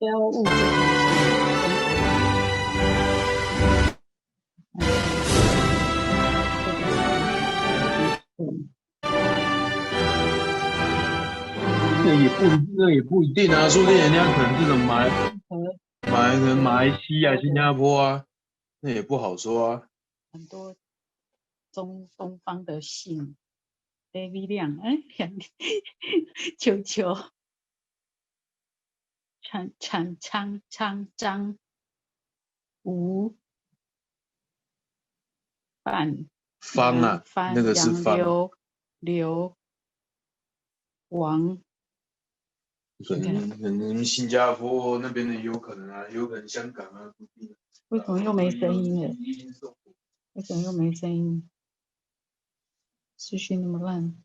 要物质嗯，那也不一定啊，说不定人家可能这种和可能马来西亚、新加坡啊，那也不好说啊。很多东方的姓的力量，哎，球球苍张吴范方啊，那个是杨方，刘王，可能新加坡那边的有可能啊，有可能香港啊，不一定为什么又没声音了？因素。为什么又没声音？资讯那么烂。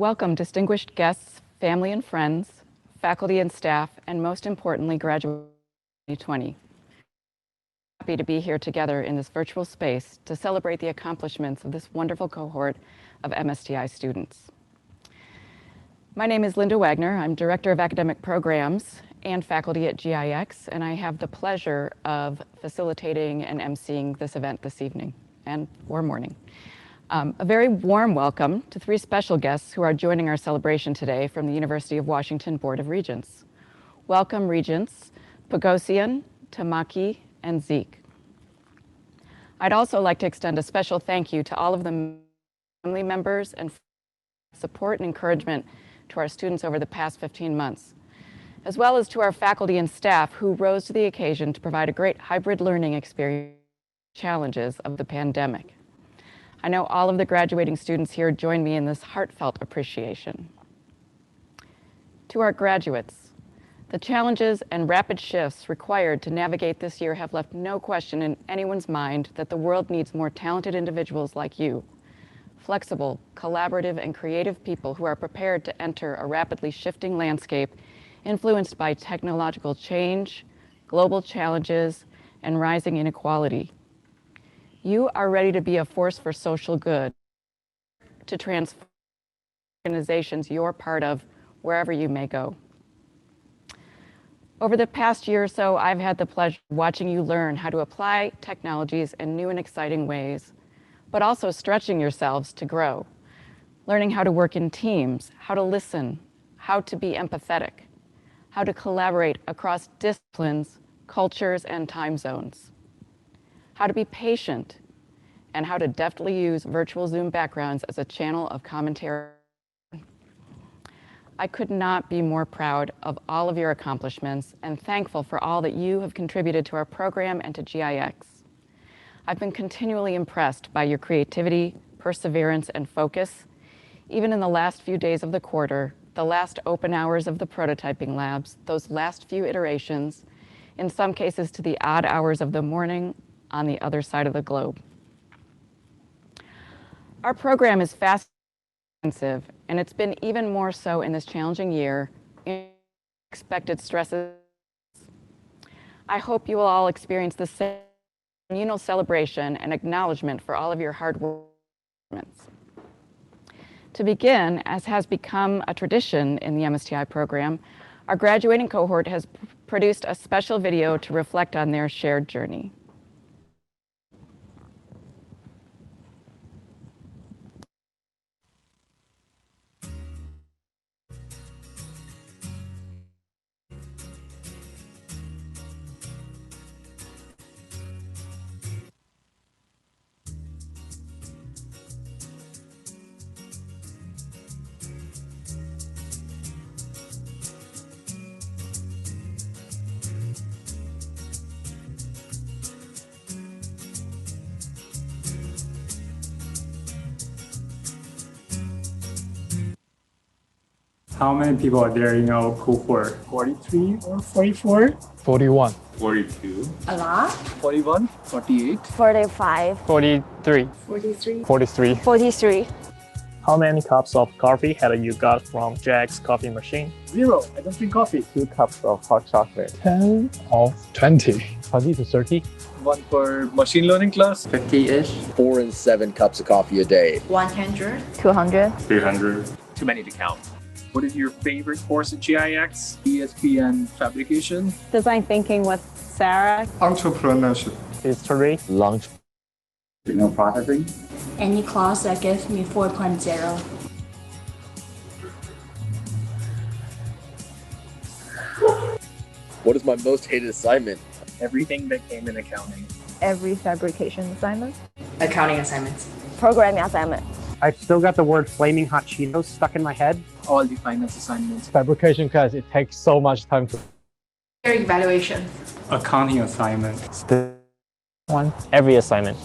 Welcome, distinguished guests, family and friends, faculty and staff, and most importantly, graduates of 2020. Happy to be here together in this virtual space to celebrate the accomplishments of this wonderful cohort of MSTI students. My name is Linda Wagner. I'm Director of Academic Programs and faculty at GIX, and I have the pleasure of facilitating and emceeing this event this evening or morning. A very warm welcome to three special guests who are joining our celebration today from the University of Washington Board of Regents. Welcome, Regents Pogosyan, Tamaki, and Zeke. I'd also like to extend a special thank you to all of the family members and support and encouragement to our students over the past 15 months, as well as to our faculty and staff who rose to the occasion to provide a great hybrid learning experience challenges of the pandemic. I know all of the graduating students here join me in this heartfelt appreciation. To our graduates, the challenges and rapid shifts required to navigate this year have left no question in anyone's mind that the world needs more talented individuals like you, flexible, collaborative, and creative people who are prepared to enter a rapidly shifting landscape influenced by technological change, global challenges, and rising inequality. You are ready to be a force for social good, to transform organizations you're part of wherever you may go. Over the past year or so, I've had the pleasure of watching you learn how to apply technologies in new and exciting ways, but also stretching yourselves to grow, learning how to work in teams, how to listen, how to be empathetic, how to collaborate across disciplines, cultures, and time zones, how to be patient, and how to deftly use virtual Zoom backgrounds as a channel of commentary. I could not be more proud of all of your accomplishments and thankful for all that you have contributed to our program and to GIX. I've been continually impressed by your creativity, perseverance, and focus, even in the last few days of the quarter, the last open hours of the prototyping labs, those last few iterations, in some cases to the odd hours of the morning on the other side of the globe. Our program is fast and intensive, and it's been even more so in this challenging year, unexpected stresses. I hope you will all experience the same communal celebration and acknowledgement for all of your hard work. To begin, as has become a tradition in the MSTI program, our graduating cohort has produced a special video to reflect on their shared journey. How many people are there in our cohort? 43 or 44? 41. 42. A lot. 41. 48. 45. 43. 43. 43. 43. How many cups of coffee have you got from Jack's coffee machine? 0. I don't drink coffee. 2 cups of hot chocolate. 10 of 20. 20 to 30. 1 for machine learning class. 50-ish. 4 and 7 cups of coffee a day. 100. 200. 300. Too many to count. What is your favorite course at GIX? ESP fabrication. Design thinking with Sarah. Entrepreneurship. History. Lunch. Signal processing. Any class that gives me 4.0. What is my most hated assignment? Everything that came in accounting. Every fabrication assignment. Accounting assignments. Programming assignment. I've still got the word flaming hot Cheetos stuck in my head. All the finance assignments. Fabrication class, it takes so much time to. Evaluation. Accounting assignment. Every assignment.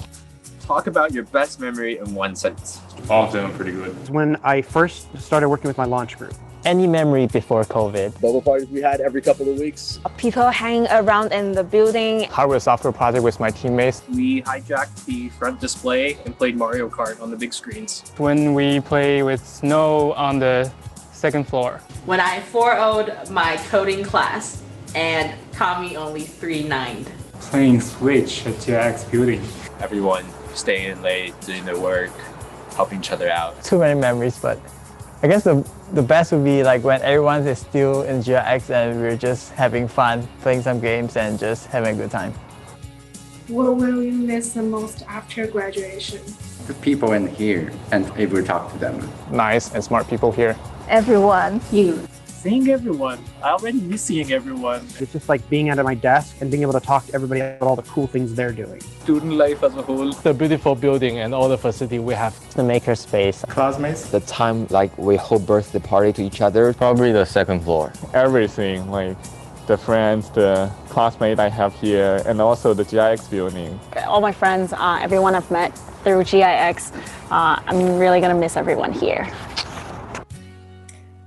Talk about your best memory in 1 sentence. All of them are pretty good. When I first started working with my launch group. Any memory before COVID? Bubble parties we had every couple of weeks. People hanging around in the building. Hardware software project with my teammates. We hijacked the front display and played Mario Kart on the big screens. When we play with snow on the second floor. When I 4-0'd my coding class and Tommy only 3-9'd. Playing Switch at GIX building. Everyone staying late, doing their work, helping each other out. Too many memories, but I guess the best would be like when everyone is still in GIX and we're just having fun, playing some games and just having a good time. What will you miss the most after graduation? The people in here and able to talk to them. Nice and smart people here. Everyone. You. Seeing everyone. I already miss seeing everyone. It's just like being at my desk and being able to talk to everybody about all the cool things they're doing. Student life as a whole. The beautiful building and all the facility we have. The makerspace. Classmates. The time like we hold birthday party to each other. Probably the second floor. Everything, like the friends, the classmates I have here, and also the GIX building. All my friends, everyone I've met through GIX. I'm really gonna miss everyone here.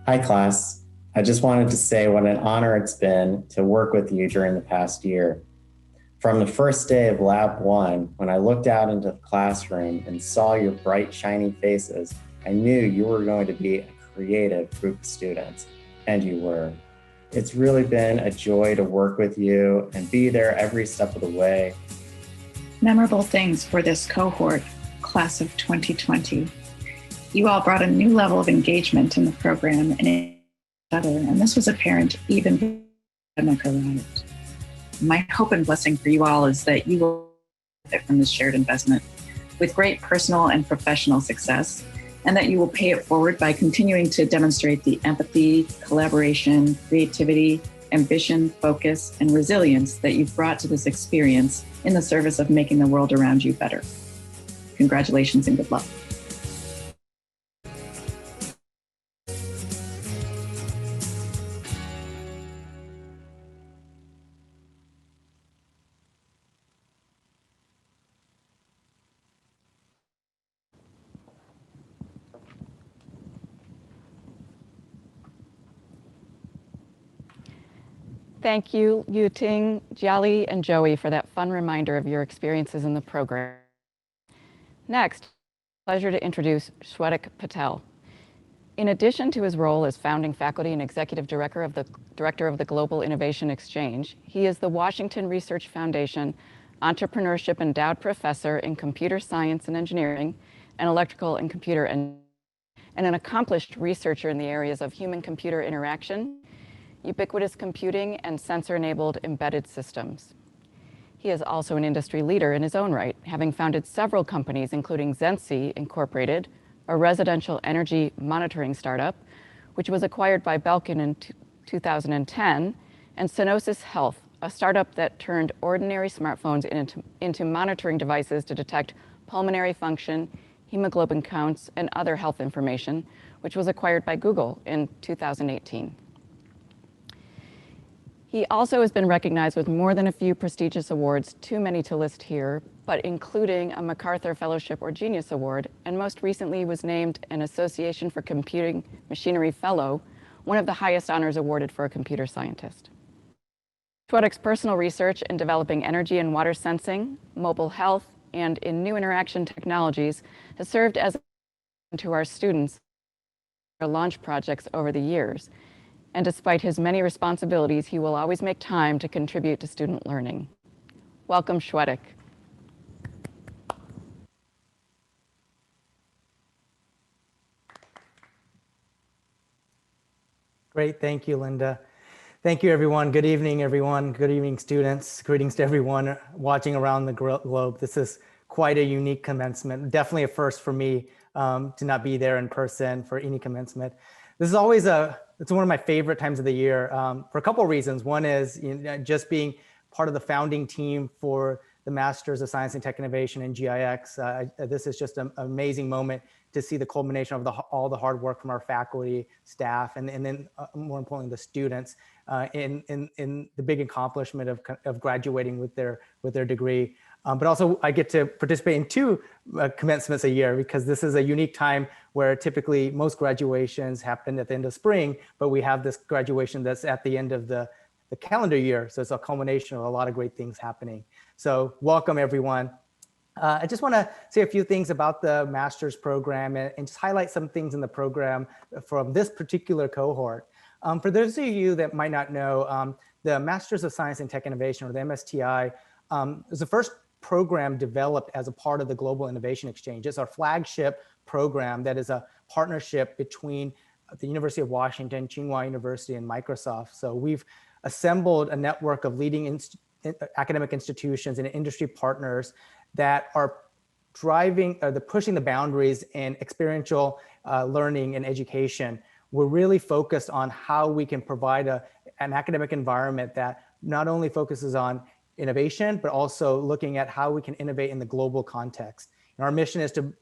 Hi class. I just wanted to say what an honor it's been to work with you during the past year. From the first day of Lab 1, when I looked out into the classroom and saw your bright, shiny faces, I knew you were going to be a creative group of students, and you were. It's really been a joy to work with you and be there every step of the way. Memorable things for this cohort, class of 2020. You all brought a new level of engagement in the program and each other, and this was apparent even before the pandemic arrived. My hope and blessing for you all is that you will benefit from this shared investment with great personal and professional success, and that you will pay it forward by continuing to demonstrate the empathy, collaboration, creativity, ambition, focus, and resilience that you've brought to this experience in the service of making the world around you better. Congratulations and good luck. Thank you, Yuting, Jiali, and Joey for that fun reminder of your experiences in the program. Next, pleasure to introduce Shwetak Patel. In addition to his role as founding faculty and executive director of the Global Innovation Exchange, he is the Washington Research Foundation Entrepreneurship Endowed Professor in Computer Science and Engineering and Electrical and Computer and an accomplished researcher in the areas of human-computer interaction, ubiquitous computing, and sensor-enabled embedded systems. He is also an industry leader in his own right, having founded several companies, including Zensi Incorporated, a residential energy monitoring startup, which was acquired by Belkin in 2010, and Synosis Health, a startup that turned ordinary smartphones into monitoring devices to detect pulmonary function, hemoglobin counts, and other health information, which was acquired by Google in 2018. He also has been recognized with more than a few prestigious awards, too many to list here, but including a MacArthur Fellowship or Genius Award, and most recently was named an Association for Computing Machinery Fellow, one of the highest honors awarded for a computer scientist. Shwetak's personal research in developing energy and water sensing, mobile health, and in new interaction technologies has served as a to our students their launch projects over the years. And despite his many responsibilities, he will always make time to contribute to student learning. Welcome, Shwetak. Great, thank you, Linda. Thank you, everyone. Good evening, everyone. Good evening, students. Greetings to everyone watching around the globe. This is quite a unique commencement. Definitely a first for me to not be there in person for any commencement. This is always it's one of my favorite times of the year for a couple of reasons. One is just being part of the founding team for the Masters of Science and Tech Innovation in GIX. This is just an amazing moment to see the culmination of all the hard work from our faculty, staff, and then more importantly, the students in the big accomplishment of graduating with their degree. But also I get to participate in 2 commencements a year, because this is a unique time where typically most graduations happen at the end of spring, but we have this graduation that's at the end of the calendar year. So it's a culmination of a lot of great things happening. So welcome everyone. I just want to say a few things about the master's program and just highlight some things in the program from this particular cohort. For those of you that might not know, the Masters of Science and Tech Innovation, or the MSTI, is the first program developed as a part of the Global Innovation Exchange. It's our flagship program that is a partnership between the University of Washington, Tsinghua University, and Microsoft. So we've assembled a network of leading academic institutions and industry partners that are pushing the boundaries in experiential learning and education. We're really focused on how we can provide an academic environment that not only focuses on innovation, but also looking at how we can innovate in the global context. And our mission is to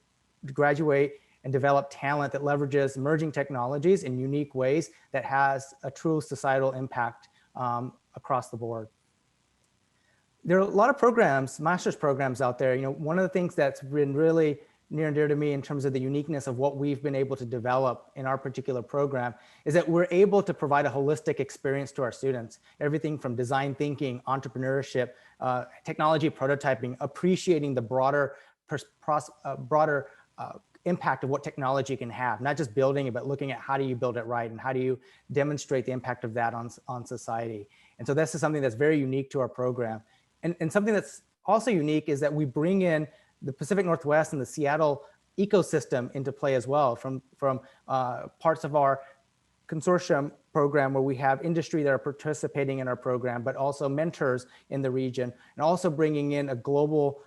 graduate and develop talent that leverages emerging technologies in unique ways that has a true societal impact across the board. There are a lot of programs, master's programs out there. One of the things that's been really near and dear to me in terms of the uniqueness of what we've been able to develop in our particular program is that we're able to provide a holistic experience to our students. Everything from design thinking, entrepreneurship, technology prototyping, appreciating the broader impact of what technology can have, not just building it, but looking at how do you build it right and how do you demonstrate the impact of that on society. And so this is something that's very unique to our program. And something that's also unique is that we bring in the Pacific Northwest and the Seattle ecosystem into play as well, from parts of our consortium program where we have industry that are participating in our program, but also mentors in the region, and also bringing in a global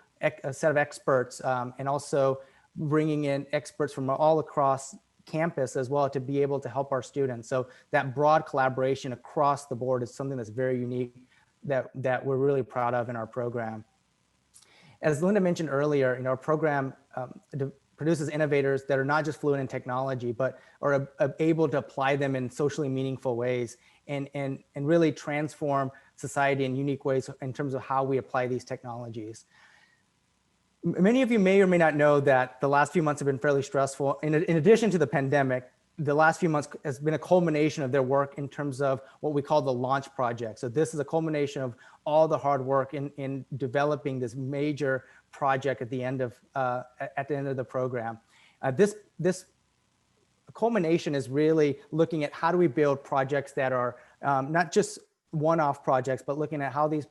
set of experts, and also bringing in experts from all across campus as well to be able to help our students. So that broad collaboration across the board is something that's very unique that we're really proud of in our program. As Linda mentioned earlier, our program produces innovators that are not just fluent in technology, but are able to apply them in socially meaningful ways and really transform society in unique ways in terms of how we apply these technologies. Many of you may or may not know that the last few months have been fairly stressful. In addition to the pandemic, the last few months has been a culmination of their work in terms of what we call the launch project. So this is a culmination of all the hard work in developing this major project at the end of the program. This culmination is really looking at how do we build projects that are not just one-off projects, but looking at how these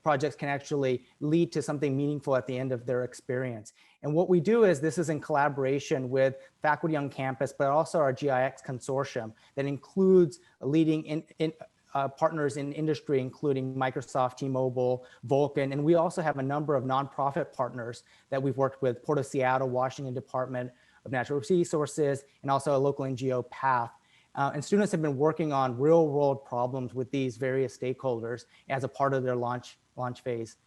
projects can actually lead to something meaningful at the end of their experience. And what we do is this is in collaboration with faculty on campus, but also our GIX consortium that includes leading partners in industry, including Microsoft, T-Mobile, Vulcan, and we also have a number of nonprofit partners that we've worked with, Port of Seattle, Washington Department of Natural Resources, and also a local NGO, PATH. And students have been working on real world problems with these various stakeholders as a part of their launch phase.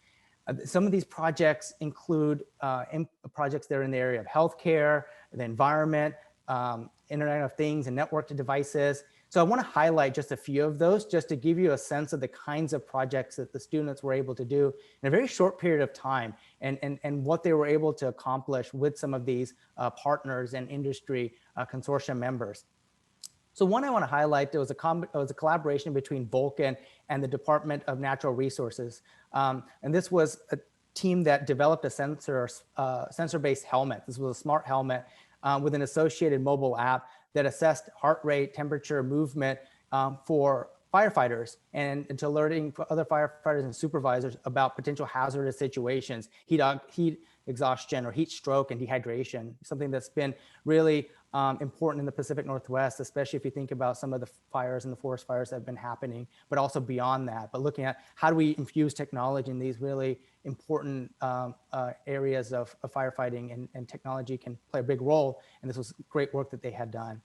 Some of these projects include projects that are in the area of healthcare, the environment, Internet of Things and networked devices. So I want to highlight just a few of those just to give you a sense of the kinds of projects that the students were able to do in a very short period of time and what they were able to accomplish with some of these partners and industry consortium members. So one I want to highlight, there was a collaboration between Vulcan and the Department of Natural Resources. And this was a team that developed a sensor-based helmet. This was a smart helmet with an associated mobile app that assessed heart rate, temperature, movement for firefighters and to alerting other firefighters and supervisors about potential hazardous situations, heat exhaustion or heat stroke and dehydration, something that's been really important in the Pacific Northwest, especially if you think about some of the fires and the forest fires that have been happening, but also beyond that, but looking at how do we infuse technology in these really important areas of firefighting, and technology can play a big role. And this was great work that they had done.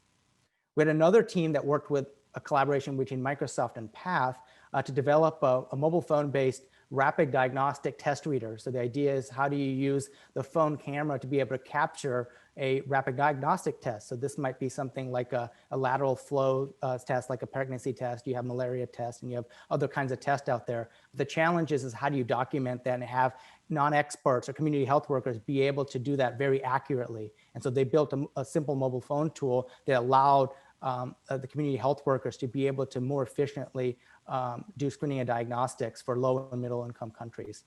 We had another team that worked with a collaboration between Microsoft and PATH to develop a mobile phone-based rapid diagnostic test reader. So the idea is how do you use the phone camera to be able to capture a rapid diagnostic test. So this might be something like a lateral flow test, like a pregnancy test, you have malaria test, and you have other kinds of tests out there. The challenge is how do you document that and have non-experts or community health workers be able to do that very accurately. And so they built a simple mobile phone tool that allowed the community health workers to be able to more efficiently do screening and diagnostics for low and middle income countries.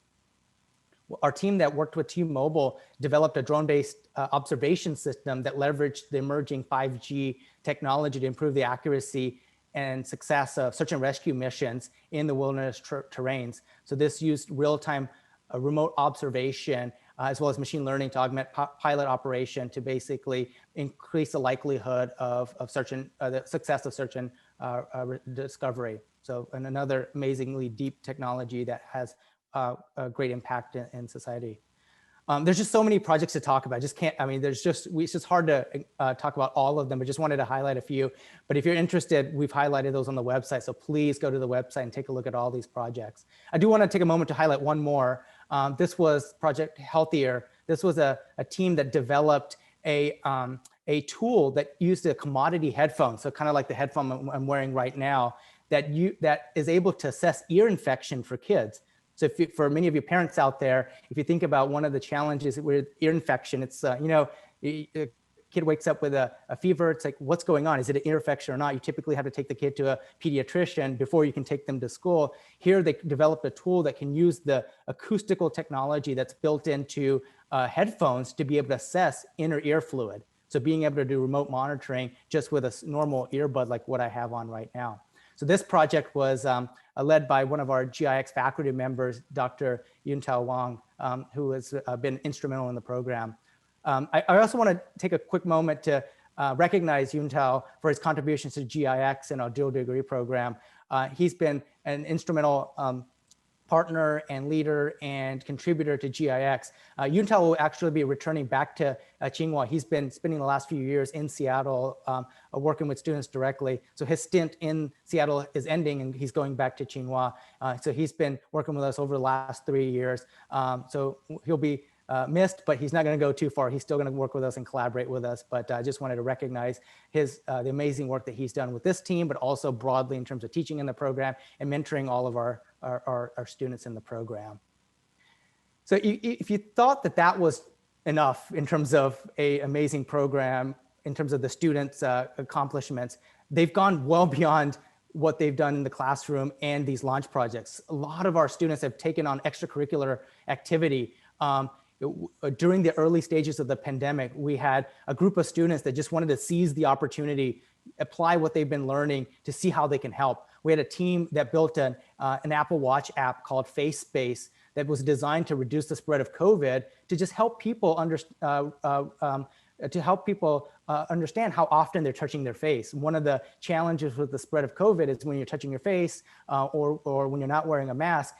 Our team that worked with T-Mobile developed a drone-based observation system that leveraged the emerging 5G technology to improve the accuracy and success of search and rescue missions in the wilderness terrains. So this used real-time remote observation as well as machine learning to augment pilot operation to basically increase the likelihood of search and the success of search and discovery. So another amazingly deep technology that has a great impact in society. There's just so many projects to talk about. I just can't, I mean, it's just hard to talk about all of them, but just wanted to highlight a few. But if you're interested, we've highlighted those on the website. So please go to the website and take a look at all these projects. I do want to take a moment to highlight one more. This was Project Healthier. This was a team that developed a tool that used a commodity headphone. So kind of like the headphone I'm wearing right now, that is able to assess ear infection for kids. So for many of you parents out there, if you think about one of the challenges with ear infection, it's, you know, a kid wakes up with a fever. It's like, what's going on? Is it an ear infection or not? You typically have to take the kid to a pediatrician before you can take them to school. Here, they developed a tool that can use the acoustical technology that's built into headphones to be able to assess inner ear fluid. So being able to do remote monitoring just with a normal earbud like what I have on right now. So this project was led by one of our GIX faculty members, Dr. Yuntao Wang, who has been instrumental in the program. I also want to take a quick moment to recognize Yuntao for his contributions to GIX and our dual degree program. He's been an instrumental partner and leader and contributor to GIX. Yuntao will actually be returning back to Tsinghua. He's been spending the last few years in Seattle working with students directly. So his stint in Seattle is ending and he's going back to Tsinghua. So he's been working with us over the last 3 years. So he'll be missed, but he's not going to go too far. He's still going to work with us and collaborate with us. But I just wanted to recognize the amazing work that he's done with this team, but also broadly in terms of teaching in the program and mentoring all of our students in the program. So if you thought that that was enough in terms of an amazing program, in terms of the students' accomplishments, they've gone well beyond what they've done in the classroom and these launch projects. A lot of our students have taken on extracurricular activity. During the early stages of the pandemic, we had a group of students that just wanted to seize the opportunity, apply what they've been learning to see how they can help. We had a team that built an Apple Watch app called FaceSpace that was designed to reduce the spread of COVID, to just help people understand how often they're touching their face. One of the challenges with the spread of COVID is when you're touching your face or when you're not wearing a mask,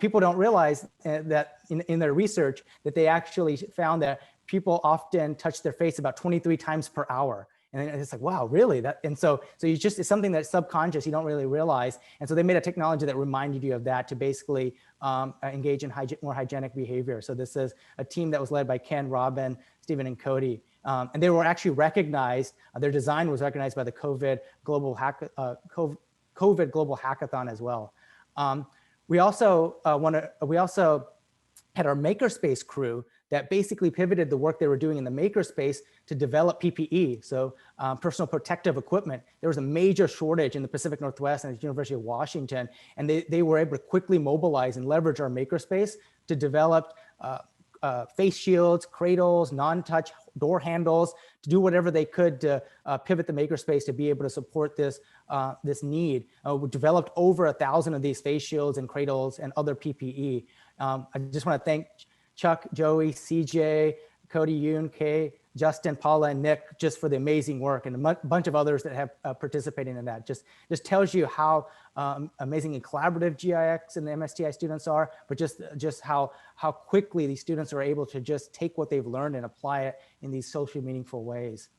people don't realize that in their research that they actually found that people often touch their face about 23 times per hour. And it's like, wow, really? So it's something that's subconscious, you don't really realize. And so they made a technology that reminded you of that to basically engage in more hygienic behavior. So this is a team that was led by Ken, Robin, Stephen, and Cody. And they were actually recognized, their design was recognized by the COVID Global Hackathon as well. We also had our Makerspace crew that basically pivoted the work they were doing in the Makerspace to develop PPE, so personal protective equipment. There was a major shortage in the Pacific Northwest and the University of Washington, and they were able to quickly mobilize and leverage our Makerspace to develop face shields, cradles, non-touch door handles, to do whatever they could to pivot the Makerspace to be able to support this need. We developed over 1,000 of these face shields and cradles and other PPE. I just want to thank Chuck, Joey, CJ, Cody, Yoon, Kay, Justin, Paula, and Nick just for the amazing work, and a bunch of others that have participated in that. Just tells you how amazing and collaborative GIX and the MSTI students are, but just how quickly these students are able to just take what they've learned and apply it in these socially meaningful ways.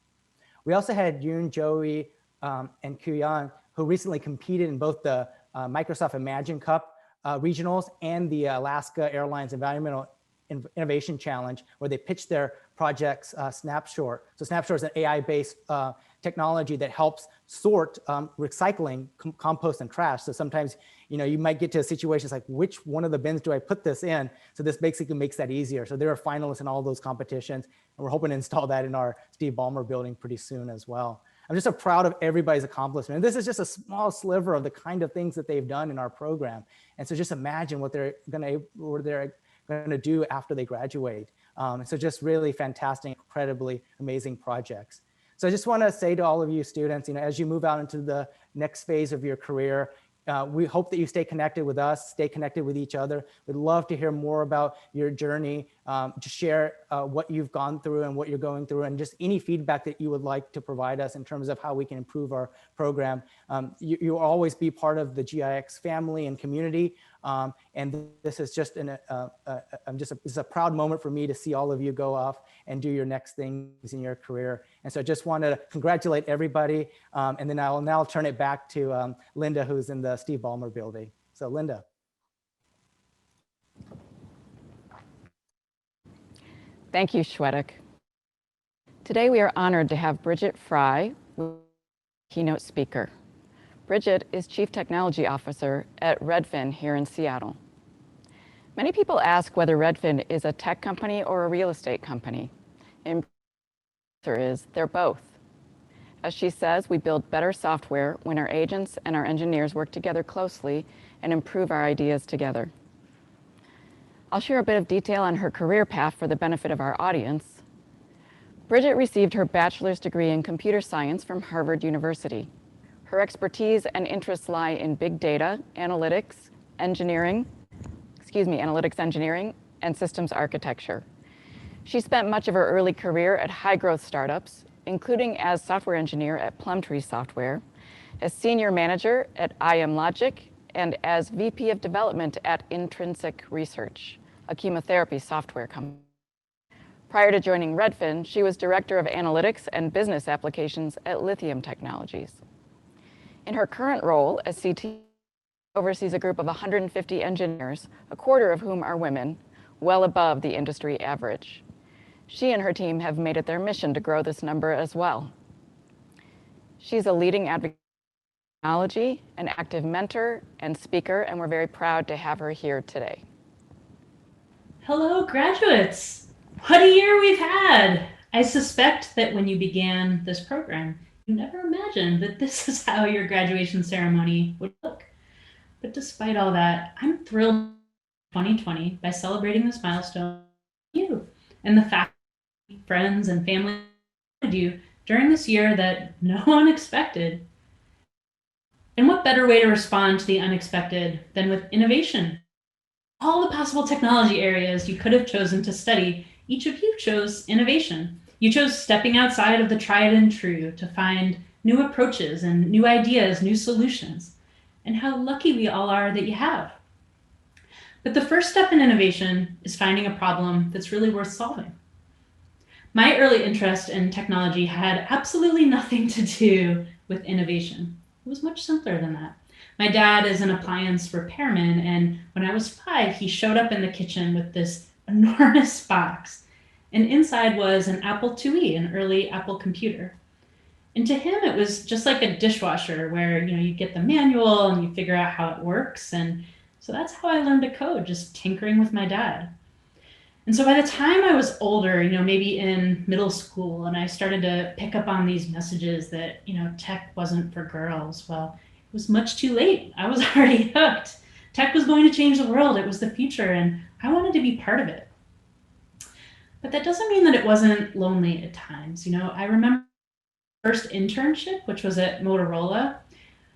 We also had Yoon, Joey, and Kuyan, who recently competed in both the Microsoft Imagine Cup regionals and the Alaska Airlines Environmental Innovation Challenge, where they pitched their projects Snapshore. So Snapshore is an AI-based technology that helps sort recycling, compost, and trash. So sometimes, you might get to a situation it's like, which one of the bins do I put this in? So this basically makes that easier. So there are finalists in all those competitions, and we're hoping to install that in our Steve Ballmer building pretty soon as well. I'm just so proud of everybody's accomplishment. And this is just a small sliver of the kind of things that they've done in our program. And so just imagine what they're gonna do after they graduate. So just really fantastic, incredibly amazing projects. So I just want to say to all of you students, as you move out into the next phase of your career, we hope that you stay connected with us, stay connected with each other. We'd love to hear more about your journey, to share what you've gone through and what you're going through, and just any feedback that you would like to provide us in terms of how we can improve our program. You will always be part of the GIX family and community. And this is just it's a proud moment for me to see all of you go off and do your next things in your career. And so I just want to congratulate everybody. And then I'll now turn it back to Linda, who's in the Steve Ballmer building. So Linda. Thank you, Shwetak. Today we are honored to have Bridget Fry, keynote speaker. Bridget is Chief Technology Officer at Redfin here in Seattle. Many people ask whether Redfin is a tech company or a real estate company. And the answer is they're both. As she says, we build better software when our agents and our engineers work together closely and improve our ideas together. I'll share a bit of detail on her career path for the benefit of our audience. Bridget received her bachelor's degree in computer science from Harvard University. Her expertise and interests lie in big data, analytics engineering, and systems architecture. She spent much of her early career at high-growth startups, including as software engineer at Plumtree Software, as senior manager at IMLogic, and as VP of development at Intrinsic Research, a chemotherapy software company. Prior to joining Redfin, she was director of analytics and business applications at Lithium Technologies. In her current role as CTO, oversees a group of 150 engineers, a quarter of whom are women, well above the industry average. She and her team have made it their mission to grow this number as well. She's a leading advocate for technology, an active mentor and speaker, and we're very proud to have her here today. Hello, graduates. What a year we've had. I suspect that when you began this program, you never imagined that this is how your graduation ceremony would look. But despite all that, I'm thrilled 2020 by celebrating this milestone with you and the faculty, friends, and family around you during this year that no one expected. And what better way to respond to the unexpected than with innovation? All the possible technology areas you could have chosen to study, each of you chose innovation. You chose stepping outside of the tried and true to find new approaches and new ideas, new solutions. And how lucky we all are that you have. But the first step in innovation is finding a problem that's really worth solving. My early interest in technology had absolutely nothing to do with innovation. It was much simpler than that. My dad is an appliance repairman, and when I was 5, he showed up in the kitchen with this enormous box. And inside was an Apple IIe, an early Apple computer. And to him, it was just like a dishwasher where, you get the manual and you figure out how it works. And so that's how I learned to code, just tinkering with my dad. And so by the time I was older, maybe in middle school, and I started to pick up on these messages that, tech wasn't for girls, well, it was much too late. I was already hooked. Tech was going to change the world. It was the future, and I wanted to be part of it. But that doesn't mean that it wasn't lonely at times. I remember first internship, which was at Motorola.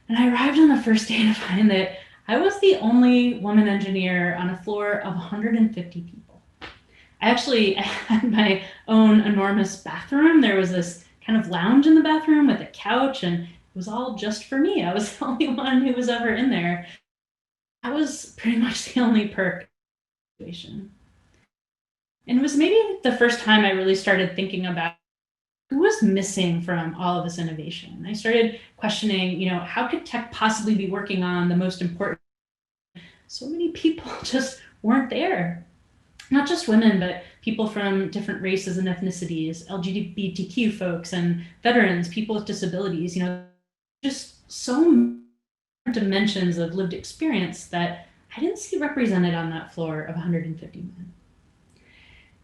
And I arrived on the first day to find that I was the only woman engineer on a floor of 150 people. I actually had my own enormous bathroom. There was this kind of lounge in the bathroom with a couch, and it was all just for me. I was the only one who was ever in there. That was pretty much the only perk of the situation. And it was maybe the first time I really started thinking about who was missing from all of this innovation. I started questioning, how could tech possibly be working on the most important? So many people just weren't there. Not just women, but people from different races and ethnicities, LGBTQ folks and veterans, people with disabilities, you know, just so many dimensions of lived experience that I didn't see represented on that floor of 150 men.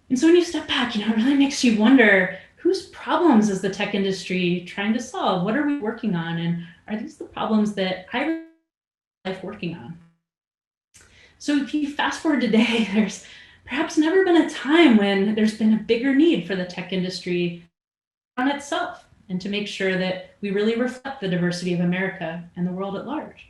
And so when you step back, you know, it really makes you wonder, whose problems is the tech industry trying to solve? What are we working on? And are these the problems that I life working on? So if you fast forward today, there's perhaps never been a time when there's been a bigger need for the tech industry on itself and to make sure that we really reflect the diversity of America and the world at large.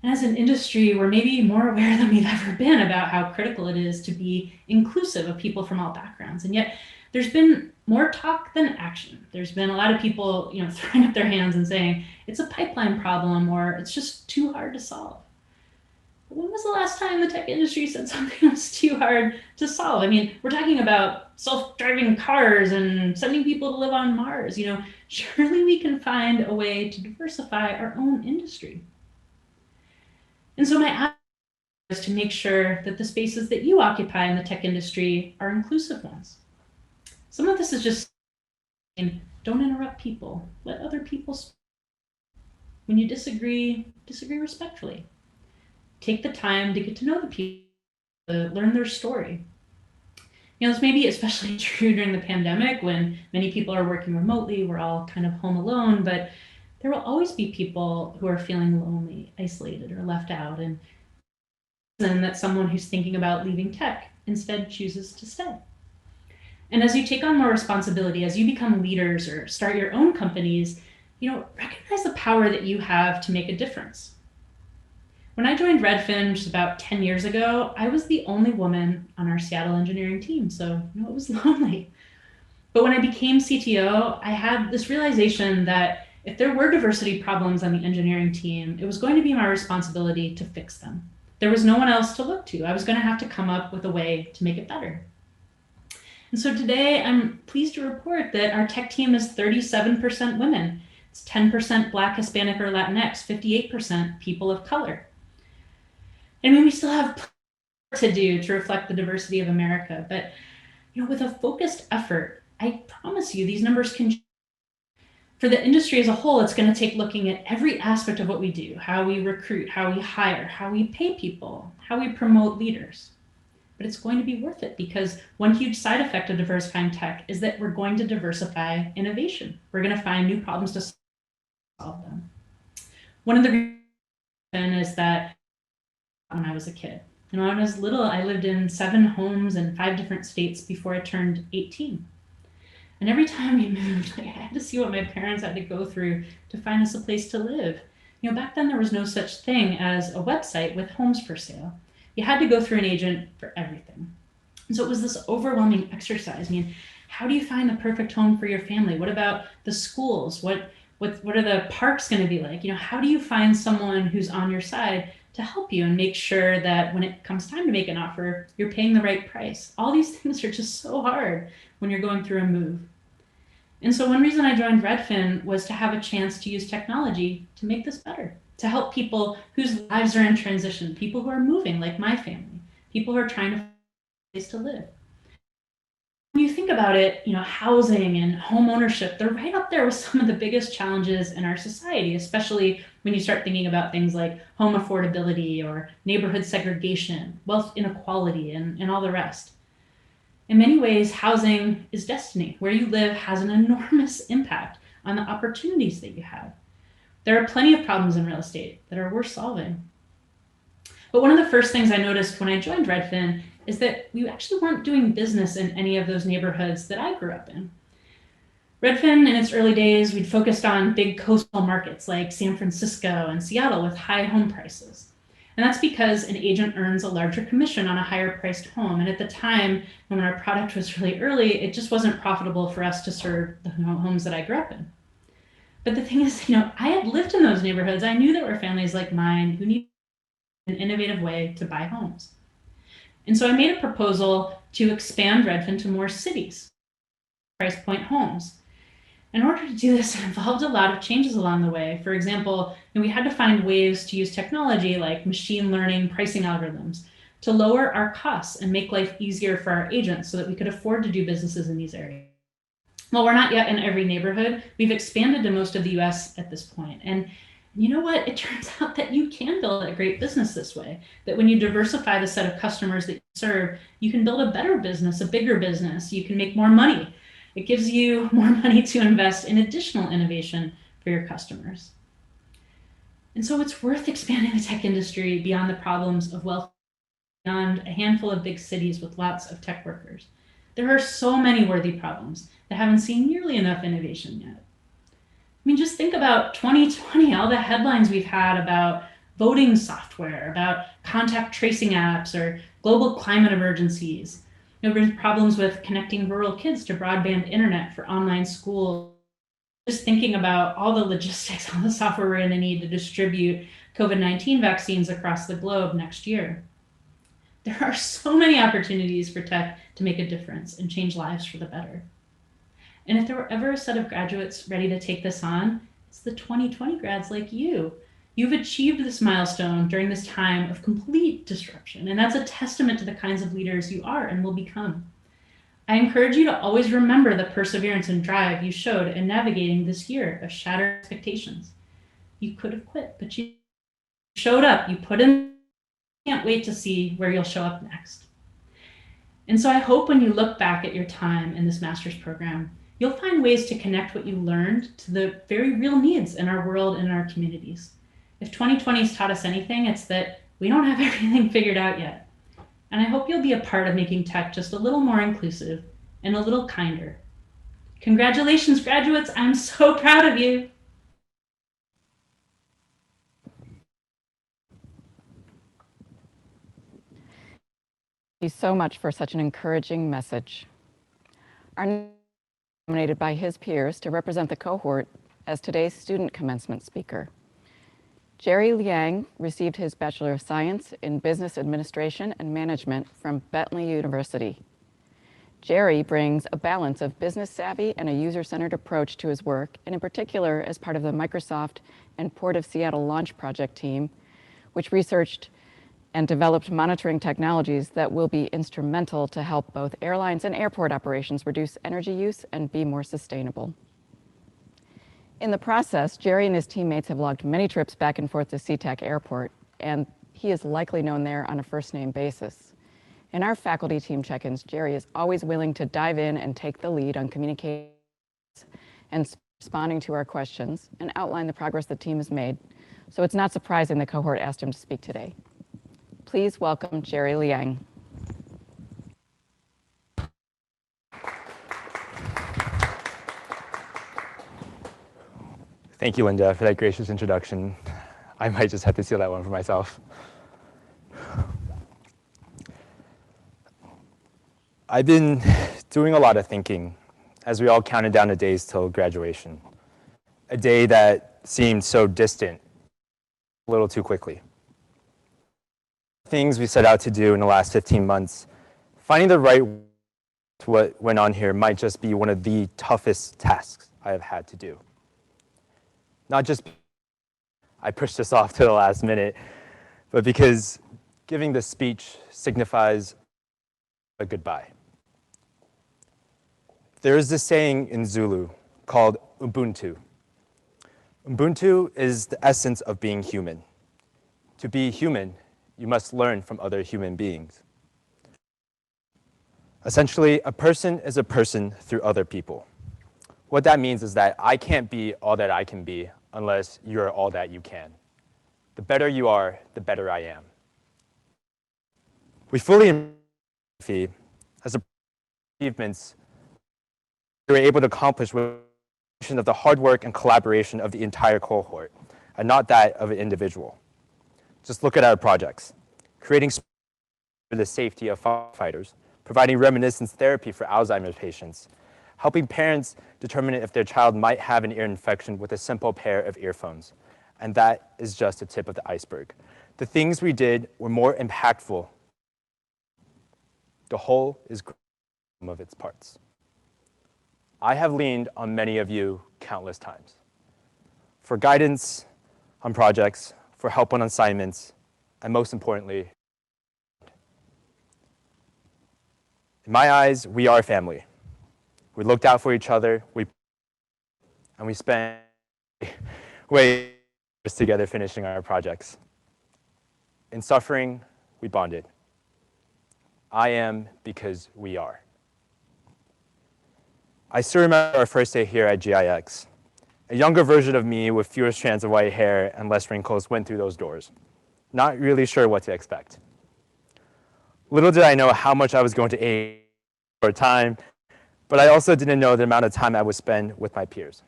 And as an industry, we're maybe more aware than we've ever been about how critical it is to be inclusive of people from all backgrounds. And yet there's been more talk than action. There's been a lot of people, you know, throwing up their hands and saying it's a pipeline problem or it's just too hard to solve. But when was the last time the tech industry said something was too hard to solve? I mean, we're talking about self-driving cars and sending people to live on Mars. You know, surely we can find a way to diversify our own industry. And so my ask is to make sure that the spaces that you occupy in the tech industry are inclusive ones. Some of this is just saying, don't interrupt people. Let other people speak. When you disagree, disagree respectfully. Take the time to get to know the people, to learn their story. You know, this may be especially true during the pandemic when many people are working remotely, we're all kind of home alone, but there will always be people who are feeling lonely, isolated, or left out. And that someone who's thinking about leaving tech instead chooses to stay. And as you take on more responsibility, as you become leaders or start your own companies, you know, recognize the power that you have to make a difference. When I joined Redfin just about 10 years ago, I was the only woman on our Seattle engineering team, so you know, it was lonely. But when I became CTO, I had this realization that if there were diversity problems on the engineering team, it was going to be my responsibility to fix them. There was no one else to look to. I was going to have to come up with a way to make it better. And so today I'm pleased to report that our tech team is 37% women. It's 10% Black, Hispanic, or Latinx, 58% people of color. I mean, we still have to do to reflect the diversity of America, but you know, with a focused effort, I promise you these numbers can change. For the industry as a whole, it's going to take looking at every aspect of what we do, how we recruit, how we hire, how we pay people, how we promote leaders. But it's going to be worth it because one huge side effect of diversifying tech is that we're going to diversify innovation. We're going to find new problems to solve them. One of the reasons is that when I was a kid, and when I was little, I lived in 7 homes in 5 different states before I turned 18. And every time we moved, I had to see what my parents had to go through to find us a place to live. You know, back then there was no such thing as a website with homes for sale. You had to go through an agent for everything. And so it was this overwhelming exercise. I mean, how do you find the perfect home for your family? What about the schools? What are the parks going to be like? You know, how do you find someone who's on your side to help you and make sure that when it comes time to make an offer, you're paying the right price? All these things are just so hard when you're going through a move. And so one reason I joined Redfin was to have a chance to use technology to make this better, to help people whose lives are in transition, people who are moving like my family, people who are trying to find a place to live. When you think about it, you know, housing and home ownership, they're right up there with some of the biggest challenges in our society, especially when you start thinking about things like home affordability or neighborhood segregation, wealth inequality, and all the rest. In many ways, housing is destiny. Where you live has an enormous impact on the opportunities that you have. There are plenty of problems in real estate that are worth solving. But one of the first things I noticed when I joined Redfin is that we actually weren't doing business in any of those neighborhoods that I grew up in. Redfin, in its early days, we'd focused on big coastal markets like San Francisco and Seattle with high home prices. And that's because an agent earns a larger commission on a higher priced home. And at the time, when our product was really early, it just wasn't profitable for us to serve the homes that I grew up in. But the thing is, you know, I had lived in those neighborhoods. I knew there were families like mine who needed an innovative way to buy homes. And so I made a proposal to expand Redfin to more cities, price point homes. In order to do this, it involved a lot of changes along the way. For example, we had to find ways to use technology like machine learning pricing algorithms to lower our costs and make life easier for our agents so that we could afford to do businesses in these areas. While we're not yet in every neighborhood, we've expanded to most of the US at this point. And you know what? It turns out that you can build a great business this way, that when you diversify the set of customers that you serve, you can build a better business, a bigger business. You can make more money. It gives you more money to invest in additional innovation for your customers. And so it's worth expanding the tech industry beyond the problems of wealth, beyond a handful of big cities with lots of tech workers. There are so many worthy problems that haven't seen nearly enough innovation yet. I mean, just think about 2020, all the headlines we've had about voting software, about contact tracing apps, or global climate emergencies. There's problems with connecting rural kids to broadband internet for online school. Just thinking about all the logistics, all the software we're going to need to distribute COVID-19 vaccines across the globe next year. There are so many opportunities for tech to make a difference and change lives for the better. And if there were ever a set of graduates ready to take this on, it's the 2020 grads like you. You've achieved this milestone during this time of complete disruption, and that's a testament to the kinds of leaders you are and will become. I encourage you to always remember the perseverance and drive you showed in navigating this year of shattered expectations. You could have quit, but you showed up, you put in. Can't wait to see where you'll show up next. And so I hope when you look back at your time in this master's program, you'll find ways to connect what you learned to the very real needs in our world and in our communities. If 2020 has taught us anything, it's that we don't have everything figured out yet. And I hope you'll be a part of making tech just a little more inclusive and a little kinder. Congratulations, graduates. I'm so proud of you. Thank you so much for such an encouraging message. Our nominated by his peers to represent the cohort as today's student commencement speaker. Jerry Liang received his Bachelor of Science in Business Administration and Management from Bentley University. Jerry brings a balance of business savvy and a user-centered approach to his work, and in particular as part of the Microsoft and Port of Seattle launch project team, which researched and developed monitoring technologies that will be instrumental to help both airlines and airport operations reduce energy use and be more sustainable. In the process, Jerry and his teammates have logged many trips back and forth to SeaTac Airport, and he is likely known there on a first-name basis. In our faculty team check-ins, Jerry is always willing to dive in and take the lead on communicating and responding to our questions and outline the progress the team has made. So it's not surprising the cohort asked him to speak today. Please welcome Jerry Liang. Thank you, Linda, for that gracious introduction. I might just have to steal that one for myself. I've been doing a lot of thinking as we all counted down the days till graduation. A day that seemed so distant, a little too quickly. Things we set out to do in the last 15 months, finding the right to what went on here might just be one of the toughest tasks I have had to do. Not just I pushed this off to the last minute, but because giving this speech signifies a goodbye. There is this saying in Zulu called Ubuntu. Ubuntu is the essence of being human. To be human, you must learn from other human beings. Essentially, a person is a person through other people. What that means is that I can't be all that I can be unless you're all that you can. The better you are, the better I am. We fully as achievements we were able to accomplish with of the hard work and collaboration of the entire cohort, and not that of an individual. Just look at our projects. Creating for the safety of firefighters, providing reminiscence therapy for Alzheimer's patients, helping parents determine if their child might have an ear infection with a simple pair of earphones. And that is just the tip of the iceberg. The things we did were more impactful. The whole is sum of its parts. I have leaned on many of you countless times for guidance on projects, for help on assignments, and most importantly, In my eyes, we are family. We looked out for each other, and we spent way together finishing our projects. In suffering, we bonded. I am because we are. I still remember our first day here at GIX. A younger version of me with fewer strands of white hair and less wrinkles went through those doors, not really sure what to expect. Little did I know how much I was going to age over time, but I also didn't know the amount of time I would spend with my peers.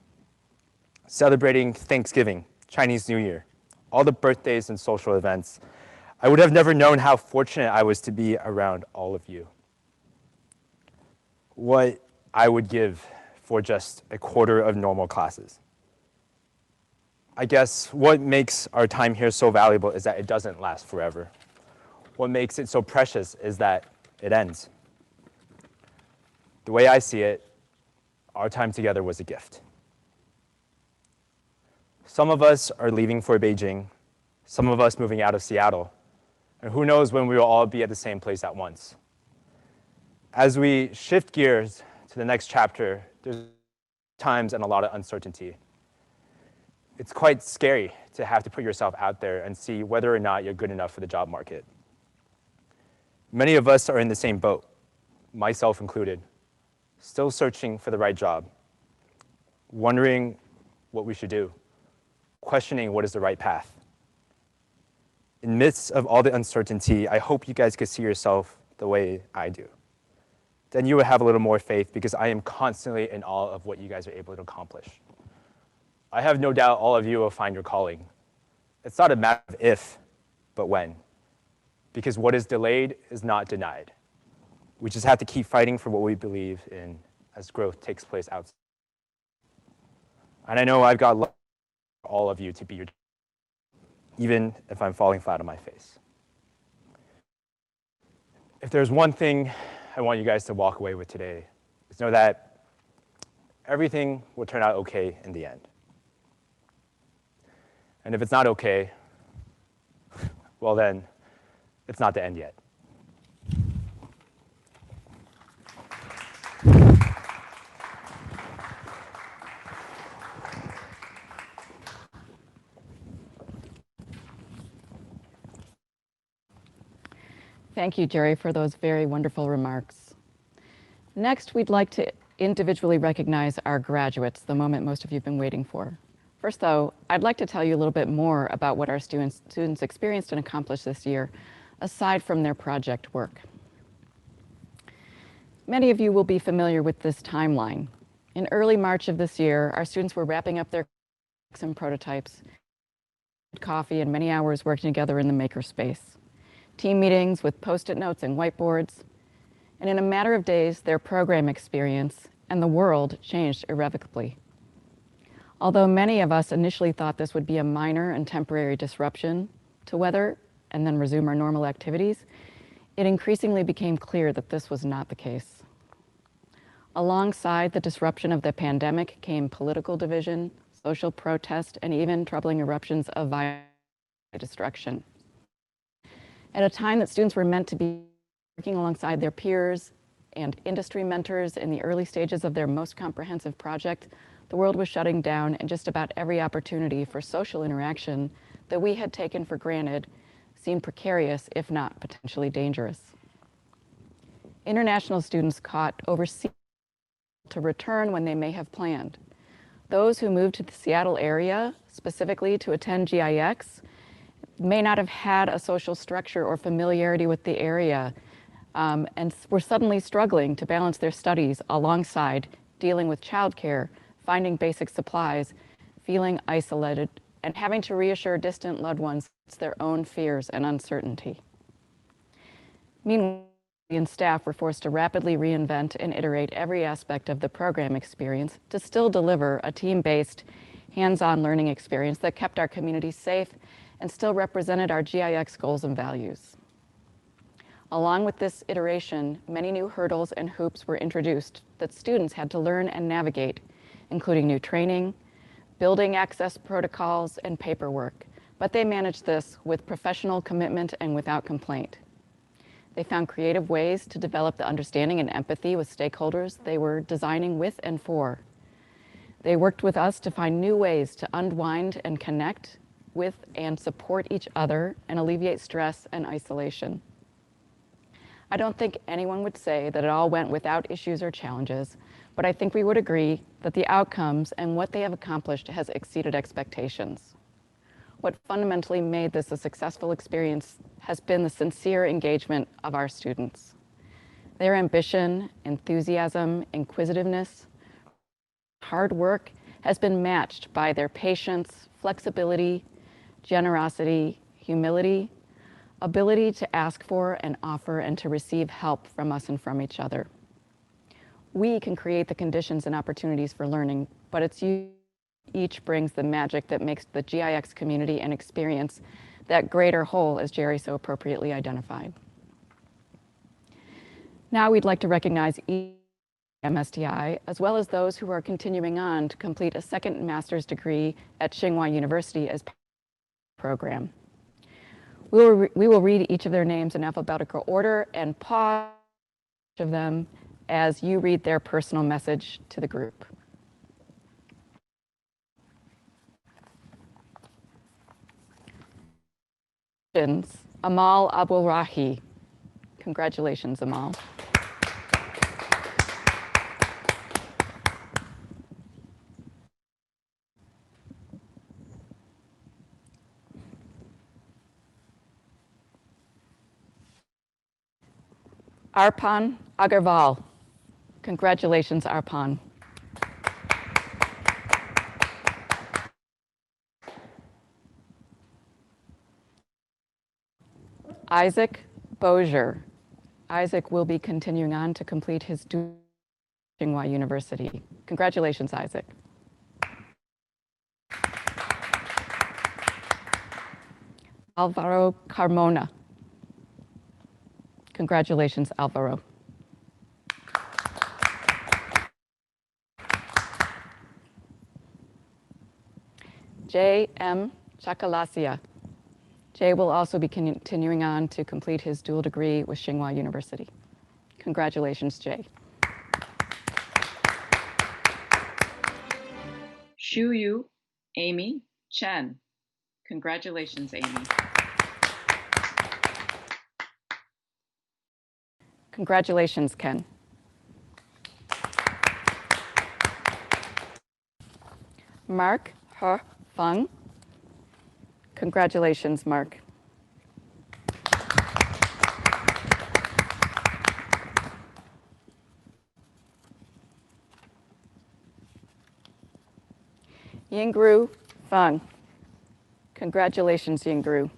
Celebrating Thanksgiving, Chinese New Year, all the birthdays and social events, I would have never known how fortunate I was to be around all of you. What I would give for just a quarter of normal classes. I guess what makes our time here so valuable is that it doesn't last forever. What makes it so precious is that it ends. The way I see it, our time together was a gift. Some of us are leaving for Beijing, some of us moving out of Seattle, and who knows when we will all be at the same place at once. As we shift gears to the next chapter, there's times and a lot of uncertainty. It's quite scary to have to put yourself out there and see whether or not you're good enough for the job market. Many of us are in the same boat, myself included, still searching for the right job, wondering what we should do, questioning what is the right path. In the midst of all the uncertainty, I hope you guys could see yourself the way I do. Then you would have a little more faith because I am constantly in awe of what you guys are able to accomplish. I have no doubt all of you will find your calling. It's not a matter of if, but when. Because what is delayed is not denied. We just have to keep fighting for what we believe in as growth takes place outside. And I know I've got love for all of you to be your, even if I'm falling flat on my face. If there's one thing I want you guys to walk away with today, is know that everything will turn out okay in the end. And if it's not okay, well then, it's not the end yet. Thank you, Jerry, for those very wonderful remarks. Next, we'd like to individually recognize our graduates, the moment most of you have been waiting for. First, though, I'd like to tell you a little bit more about what our students experienced and accomplished this year, aside from their project work. Many of you will be familiar with this timeline. In early March of this year, our students were wrapping up their and prototypes, coffee, and many hours working together in the makerspace. Team meetings with Post-it notes and whiteboards, and in a matter of days, their program experience and the world changed irrevocably. Although many of us initially thought this would be a minor and temporary disruption to weather and then resume our normal activities, it increasingly became clear that this was not the case. Alongside the disruption of the pandemic came political division, social protest, and even troubling eruptions of violent destruction. At a time that students were meant to be working alongside their peers and industry mentors in the early stages of their most comprehensive project, the world was shutting down and just about every opportunity for social interaction that we had taken for granted seemed precarious, if not potentially dangerous. International students caught overseas to return when they may have planned. Those who moved to the Seattle area, specifically to attend GIX, may not have had a social structure or familiarity with the area, and were suddenly struggling to balance their studies alongside dealing with childcare, finding basic supplies, feeling isolated, and having to reassure distant loved ones their own fears and uncertainty. Meanwhile, and staff were forced to rapidly reinvent and iterate every aspect of the program experience to still deliver a team-based, hands-on learning experience that kept our community safe and still represented our GIX goals and values. Along with this iteration, many new hurdles and hoops were introduced that students had to learn and navigate, including new training, building access protocols, and paperwork, but they managed this with professional commitment and without complaint. They found creative ways to develop the understanding and empathy with stakeholders they were designing with and for. They worked with us to find new ways to unwind and connect with and support each other and alleviate stress and isolation. I don't think anyone would say that it all went without issues or challenges, but I think we would agree that the outcomes and what they have accomplished has exceeded expectations. What fundamentally made this a successful experience has been the sincere engagement of our students. Their ambition, enthusiasm, inquisitiveness, hard work has been matched by their patience, flexibility, generosity, humility, ability to ask for and offer and to receive help from us and from each other. We can create the conditions and opportunities for learning, but it's you each brings the magic that makes the GIX community and experience that greater whole, as Jerry so appropriately identified. Now we'd like to recognize each MSTI, as well as those who are continuing on to complete a second master's degree at Tsinghua University as part of the program. We will read each of their names in alphabetical order and pause each of them as you read their personal message to the group. Amal Abulrahi. Congratulations, Amal. Arpan Agarwal. Congratulations, Arpan. Isaac Bozier. Isaac will be continuing on to complete his degree at Tsinghua University. Congratulations, Isaac. Alvaro Carmona. Congratulations, Alvaro. J.M. Chakalasia. Jay will also be continuing on to complete his dual degree with Tsinghua University. Congratulations, Jay. Shuyu Amy Chen. Congratulations, Amy. Congratulations, Ken. Mark He Feng. Congratulations, Mark. Yingru Feng. Congratulations, Yingru.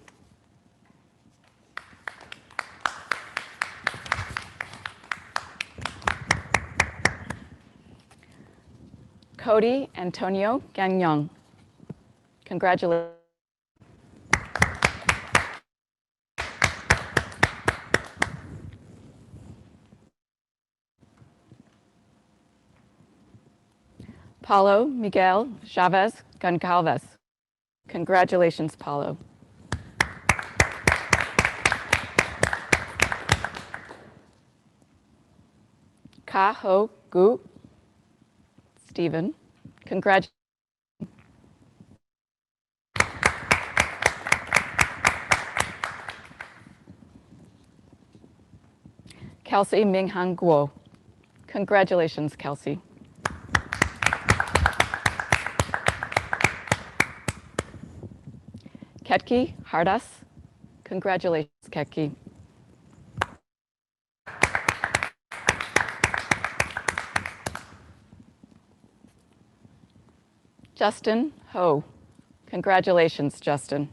Cody Antonio Gagnon. Congratulations. Paulo Miguel Chavez Goncalves. Congratulations, Paulo. Ka Ho Gu Stephen. Congratulations. Kelsey Minghang Guo. Congratulations, Kelsey. Ketki Hardas. Congratulations, Ketki. Justin Ho. Congratulations, Justin.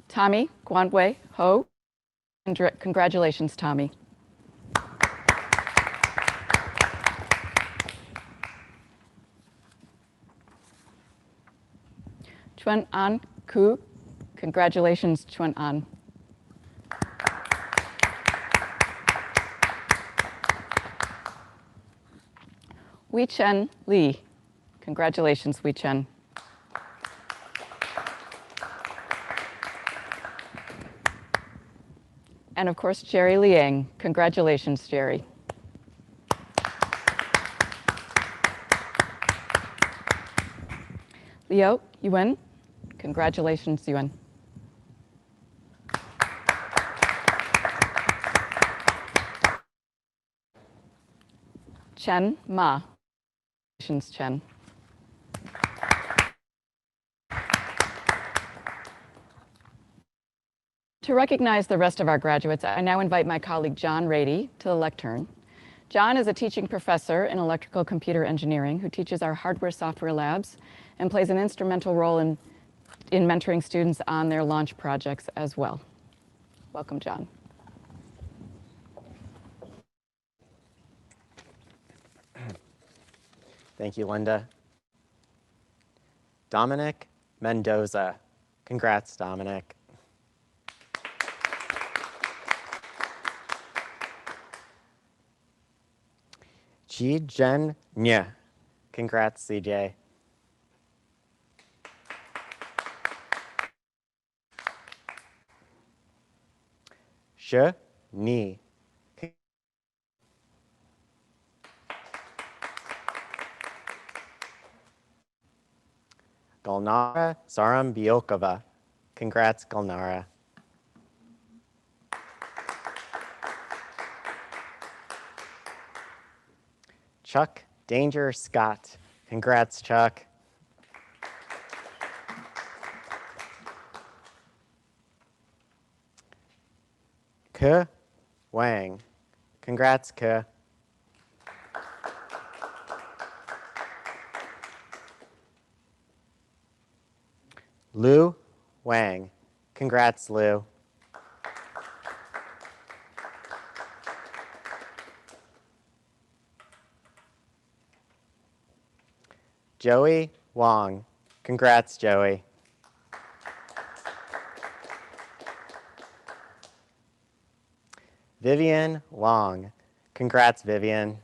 Tommy Guanwei Ho. Congratulations, Tommy. Chuan An Ku. Congratulations, Chuan An. Wei Chen Li. Congratulations, Wei Chen. And of course, Jerry Liang. Congratulations, Jerry. Liu Yuan. Congratulations, Yuan. Chen Ma. Congratulations, Chen. To recognize the rest of our graduates, I now invite my colleague John Rady to the lectern. John is a teaching professor in electrical computer engineering who teaches our hardware software labs and plays an instrumental role in mentoring students on their launch projects as well. Welcome, John. Thank you, Linda. Dominic Mendoza. Congrats, Dominic. Ji Jen Nye. Congrats, CJ. She Ni. Gulnara Sarambiokova. Congrats, Gulnara. Chuck Danger Scott. Congrats, Chuck. Ke Wang. Congrats, Ke. Lu Wang. Congrats, Lu. Joey Wong. Congrats, Joey. Vivian Wong. Congrats, Vivian.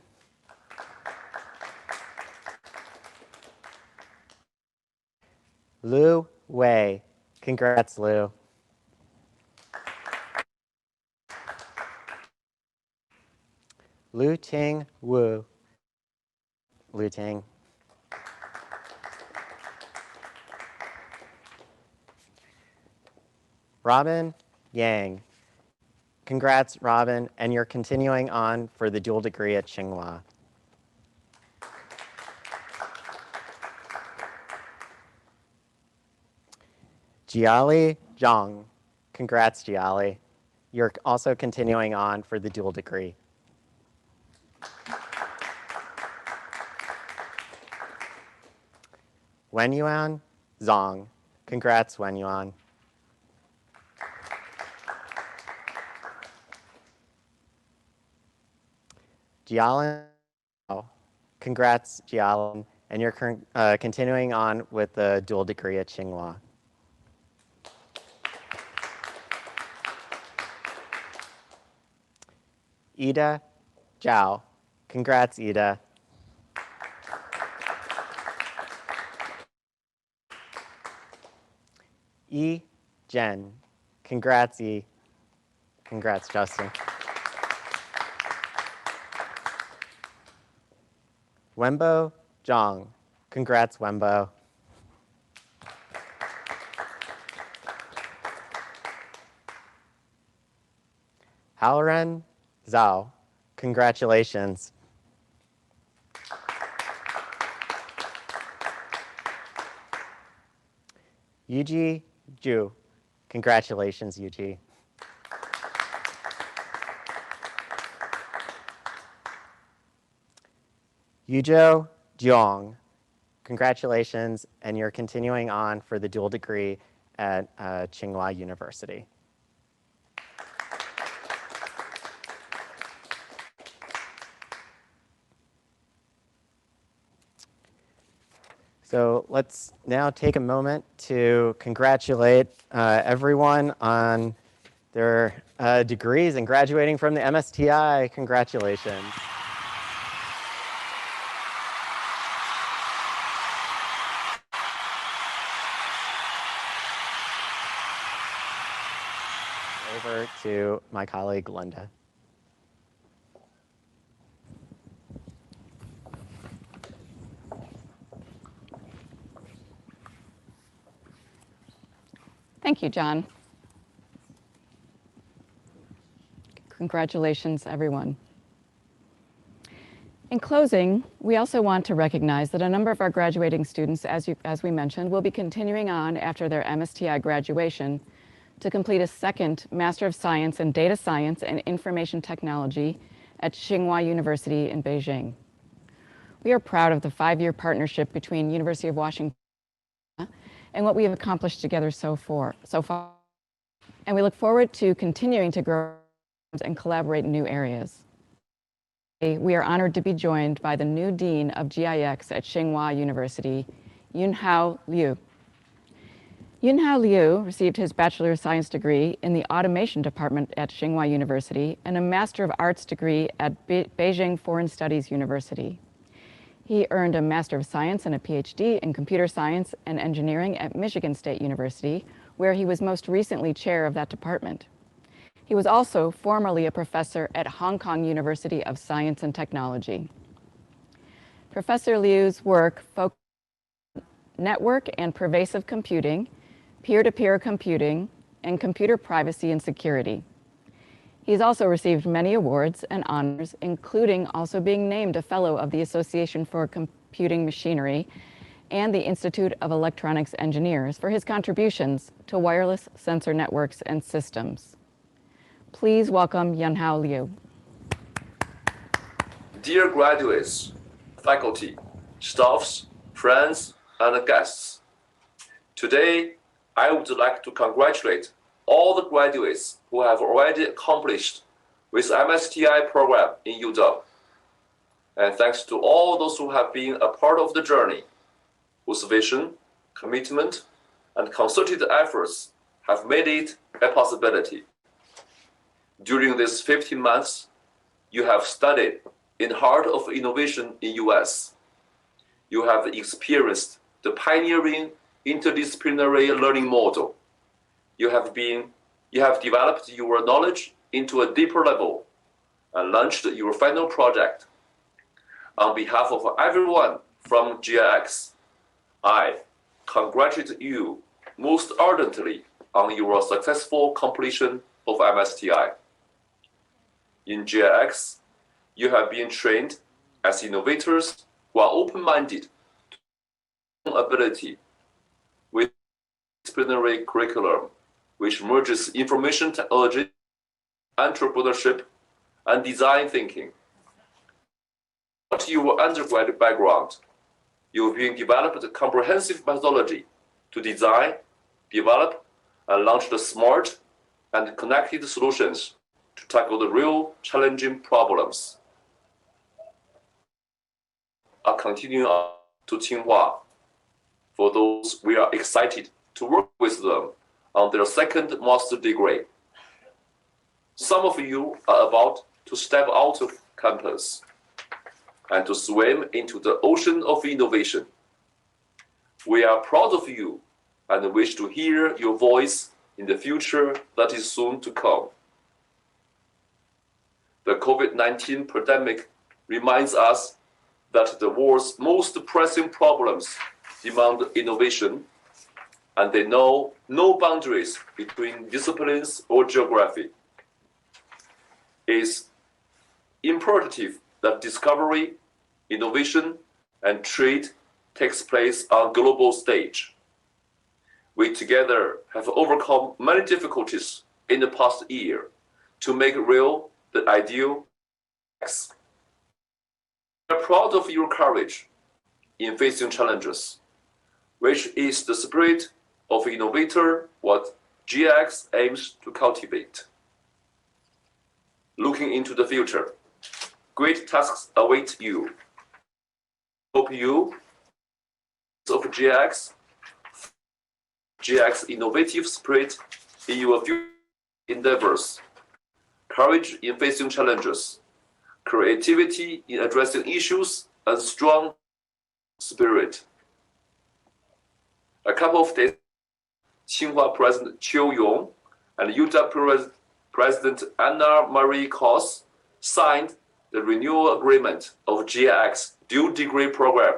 Lu Wei. Congrats, Lu. Lu Ting Wu. Lu Ting. Robin Yang. Congrats, Robin, and you're continuing on for the dual degree at Tsinghua. Jiali Zhang. Congrats, Jiali. You're also continuing on for the dual degree. Wenyuan Zhang. Congrats, Wenyuan. Jialin. Congrats, Jialin, and you're continuing on with the dual degree at Tsinghua. Ida Zhao. Congrats, Ida. E. Jen. Congrats, E. Congrats, Justin. Wembo Zhang. Congrats, Wembo. Halren Zhao. Congratulations. Yuji Ju. Congratulations, Yuji. Yujo Jiang. Congratulations, and you're continuing on for the dual degree at Tsinghua University. So let's now take a moment to congratulate everyone on their degrees and graduating from the MSTI. Congratulations. over to my colleague, Linda. Thank you, John. Congratulations, everyone. In closing, we also want to recognize that a number of our graduating students, as we mentioned, will be continuing on after their MSTI graduation to complete a second Master of Science in Data Science and Information Technology at Tsinghua University in Beijing. We are proud of the 5-year partnership between University of Washington and what we have accomplished together so far. And we look forward to continuing to grow and collaborate in new areas. We are honored to be joined by the new Dean of GIX at Tsinghua University, Yunhao Liu. Yunhao Liu received his Bachelor of Science degree in the Automation Department at Tsinghua University and a Master of Arts degree at Beijing Foreign Studies University. He earned a Master of Science and a PhD in Computer Science and Engineering at Michigan State University, where he was most recently chair of that department. He was also formerly a professor at Hong Kong University of Science and Technology. Professor Liu's work focused on network and pervasive computing, peer-to-peer computing, and computer privacy and security. He's also received many awards and honors, including also being named a Fellow of the Association for Computing Machinery and the Institute of Electronics Engineers for his contributions to wireless sensor networks and systems. Please welcome Yunhao Liu. Dear graduates, faculty, staffs, friends, and guests, today I would like to congratulate all the graduates who have already accomplished with MSTI program in UW. And thanks to all those who have been a part of the journey, whose vision, commitment, and concerted efforts have made it a possibility. During these 15 months, you have studied in the heart of innovation in US. You have experienced the pioneering interdisciplinary learning model. You have developed your knowledge into a deeper level and launched your final project. On behalf of everyone from GIX, I congratulate you most ardently on your successful completion of MSTI. In GIX, you have been trained as innovators who are open-minded to ability with disciplinary curriculum, which merges information technology, entrepreneurship, and design thinking. What your undergraduate background, you've been developed a comprehensive methodology to design, develop, and launch the smart and connected solutions to tackle the real challenging problems. Are continuing on to Tsinghua. For those, we are excited to work with them on their second master's degree. Some of you are about to step out of campus and to swim into the ocean of innovation. We are proud of you and wish to hear your voice in the future that is soon to come. The COVID-19 pandemic reminds us that the world's most pressing problems demand innovation, and they know no boundaries between disciplines or geography. It's imperative that discovery, innovation, and trade takes place on a global stage. We together have overcome many difficulties in the past year to make real the ideal. We are proud of your courage in facing challenges, which is the spirit of innovator what GIX aims to cultivate. Looking into the future, great tasks await you. Hope you of GIX innovative spirit in your future endeavors, courage in facing challenges, creativity in addressing issues, and strong spirit. A couple of days, Tsinghua President Qiu Yong and UW President Anna Marie Kos signed the renewal agreement of GIX dual degree program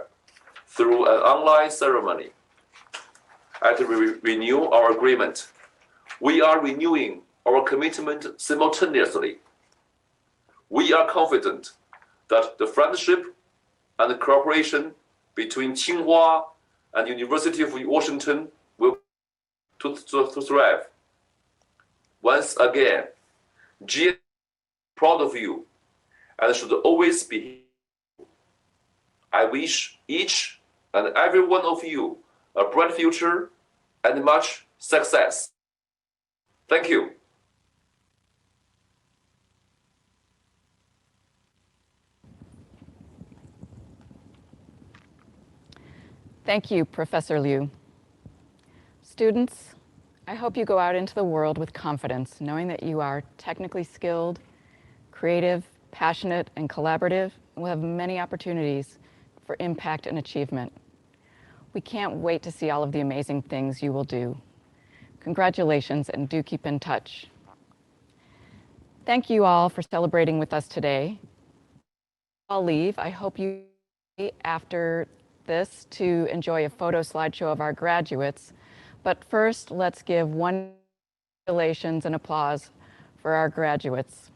through an online ceremony. As we renew our agreement, we are renewing our commitment simultaneously. We are confident that the friendship and the cooperation between Tsinghua and University of Washington will to thrive. Once again, GIX is proud of you and should always be. I wish each and every one of you a bright future and much success. Thank you. Thank you, Professor Liu. Students, I hope you go out into the world with confidence, knowing that you are technically skilled, creative, passionate, and collaborative, and will have many opportunities for impact and achievement. We can't wait to see all of the amazing things you will do. Congratulations, and do keep in touch. Thank you all for celebrating with us today. I'll leave. I hope you after this to enjoy a photo slideshow of our graduates. But first, let's give one congratulations and applause for our graduates.